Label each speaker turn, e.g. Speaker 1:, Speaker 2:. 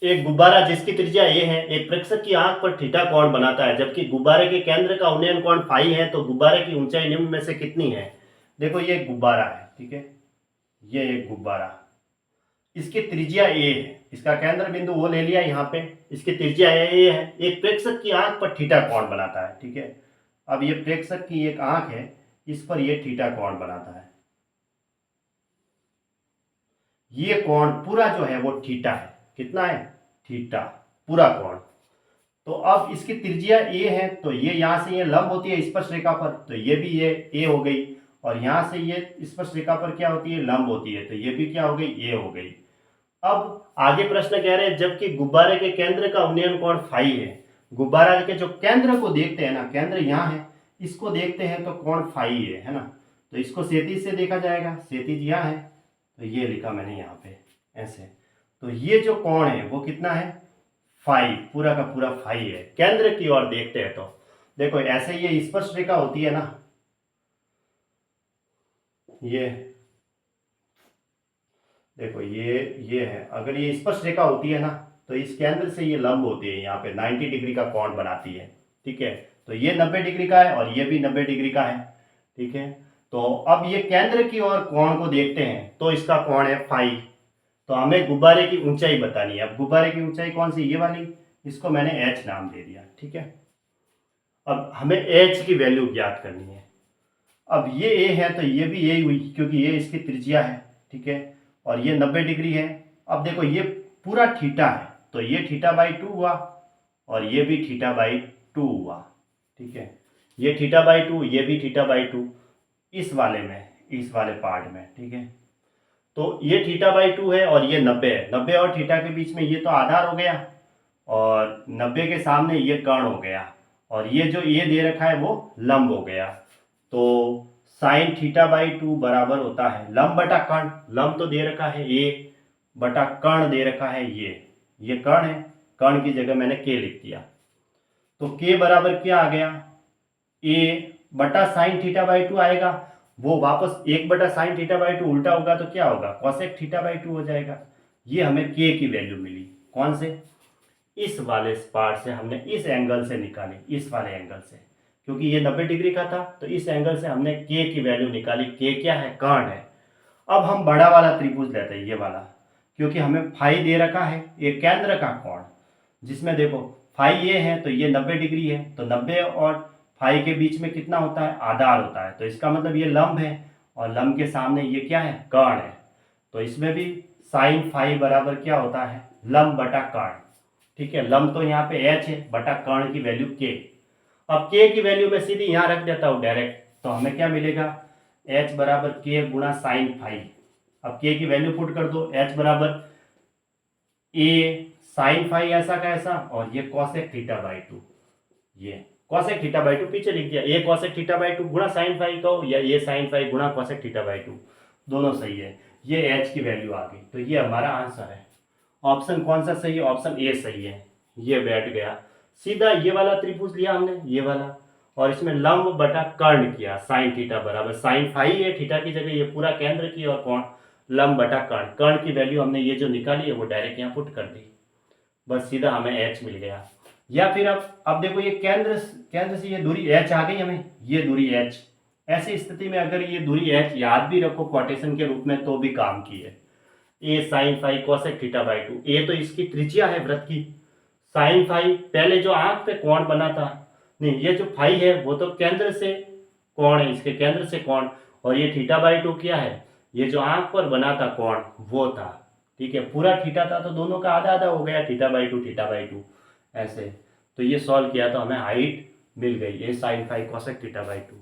Speaker 1: एक गुब्बारा जिसकी त्रिज्या ए है, एक प्रेक्षक की आंख पर थीटा कोण बनाता है, जबकि गुब्बारे के केंद्र का उन्नयन कोण फाई है, तो गुब्बारे की ऊंचाई निम्न में से कितनी है। देखो ये गुब्बारा है, ठीक है, ये एक गुब्बारा, इसकी त्रिज्या ए है, इसका केंद्र बिंदु वो ले लिया यहाँ पे, इसकी त्रिज्या ए है, एक प्रेक्षक की आंख पर थीटा कोण बनाता है, ठीक है। अब ये प्रेक्षक की एक आंख है, इस पर ये थीटा कोण बनाता है, ये कोण पूरा जो है वो थीटा है, कितना है, थीटा, पूरा कोण। तो अब इसकी त्रिज्या ए है, तो ये यहाँ से ये लंब होती है स्पर्श रेखा पर, तो ये भी ये ए हो गई, और यहाँ से ये स्पर्श रेखा पर क्या होती है, लंब होती है, तो ये भी क्या हो गई, ए हो गई। अब आगे प्रश्न कह रहे हैं, जबकि गुब्बारे के केंद्र का उन्नयन कोण फाई है, गुब्बारा के जो केंद्र को देखते हैं ना, केंद्र यहाँ है, इसको देखते हैं तो कोण फाई है ना, तो इसको क्षैतिज से देखा जाएगा, क्षैतिज यहाँ है, तो ये लिखा मैंने यहाँ पे ऐसे। तो ये जो कोण है वो कितना है, फाई, पूरा का पूरा फाई है, केंद्र की ओर देखते हैं तो। देखो ऐसे ये स्पर्श रेखा होती है ना, ये देखो ये है, अगर ये स्पर्श रेखा होती है ना, तो इस केंद्र से ये लंब होती है, यहाँ पे 90 डिग्री का कोण बनाती है, ठीक है। तो ये 90 डिग्री का है और ये भी 90 डिग्री का है, ठीक है। तो अब ये केंद्र की ओर कोण को देखते हैं तो इसका कोण है फाई। तो हमें गुब्बारे की ऊंचाई बतानी है। अब गुब्बारे की ऊंचाई कौन सी, ये वाली, इसको मैंने एच नाम दे दिया, ठीक है। अब हमें एच की वैल्यू ज्ञात करनी है। अब ये ए है तो ये भी ए हुई, क्योंकि ये इसकी त्रिज्या है, ठीक है, और ये 90 डिग्री है। अब देखो ये पूरा थीटा है, तो ये थीटा बाई 2 हुआ, और ये भी थीटा बाई 2 हुआ, ठीक है। ये थीटा बाई 2, ये भी थीटा बाई 2, इस वाले में, इस वाले पार्ट में, ठीक है। तो ये थीटा बाई 2 है और ये 90 है, 90 और थीटा के बीच में ये तो आधार हो गया, और 90 के सामने ये कर्ण हो गया, और ये जो ये दे रखा है वो लंब हो गया। तो साइन थीटा बाई 2 बराबर होता है लंब बटा कर्ण, लंब तो दे रखा है ए, बटा कर्ण दे रखा है ये कर्ण है, कर्ण की जगह मैंने के लिख दिया। तो के बराबर क्या आ गया, ए बटा साइन थीटा बाई 2 आएगा, वो वापस 1 बटा साइन थीटा बाई 2 उल्टा होगा तो क्या होगा, कॉसेक थीटा बाई 2 हो जाएगा। ये हमें के की वैल्यू मिली, कौन से, इस वाले पार्ट से हमने इस एंगल से निकाली, इस वाले एंगल से, क्योंकि ये 90 डिग्री का था, तो इस एंगल से हमने के की वैल्यू निकाली। के क्या है, कर्ण है। अब हम बड़ा वाला त्रिभुज लेते हैं, ये वाला, क्योंकि हमें फाई दे रखा है, ये केंद्र का कोण, जिसमें देखो फाई ये है तो ये 90 डिग्री है, तो 90 और फाई के बीच में कितना होता है, आधार होता है, तो इसका मतलब ये लंब है, और लंब के सामने ये क्या है, कर्ण है। तो इसमें भी साइन फाई बराबर क्या होता है, लंब बटा कर्ण, ठीक है। लंब तो यहाँ पे एच है, बटा कर्ण की वैल्यू के। अब के की वैल्यू मैं सीधी यहाँ रख देता हूँ डायरेक्ट, तो हमें क्या मिलेगा, एच बराबर के गुणा साइन फाई। अब के की वैल्यू पुट कर दो, एच बराबर ए साइन फाई ऐसा का ऐसा, और ये कॉसेक थीटा बाई 2, ये कॉसेक थीटा बाई 2 पीछे लिख दिया, ए कॉसेक थीटा बाई 2 गुणा साइन फाई कहो, या ये साइन फाई गुणा कॉसेक थीटा बाई 2, दोनों सही है। ये एच की वैल्यू आ गई, तो ये हमारा आंसर है। ऑप्शन कौन सा सही है, ऑप्शन ए सही है। ये बैठ गया, सीधा ये वाला त्रिभुज लिया हमने, ये वाला, और इसमें लंब बटा कर्ण किया, साइन थीटा बराबर साइन फाई है, थीटा की जगह ये पूरा केंद्र की, और कौन, लंब बटा कर्ण, कर्ण की वैल्यू हमने ये जो निकाली है वो डायरेक्ट यहाँ पुट कर दी, बस सीधा हमें एच मिल गया। या फिर अब देखो ये केंद्र केंद्र से ये दूरी एच आ गई हमें, ये दूरी एच, ऐसी स्थिति में अगर ये दूरी एच याद भी रखो क्वाटेशन के रूप में तो भी काम की है। A sine phi cosec theta by 2, A तो इसकी त्रिज्या है वृत्त की, साइन फाई पहले जो आंख पे कोण बना था, नहीं ये जो फाई है वो तो केंद्र से कोण है, इसके केंद्र से कोण, और ये थीटा बाई 2 क्या है, ये जो आंख पर बना था कोण वो था, ठीक है। पूरा थीटा था तो दोनों का आधा आधा हो गया, थीटा बाई 2 थीटा बाई 2 ऐसे। तो ये सॉल्व किया तो हमें हाइट मिल गई, ये sine phi cosec theta by 2।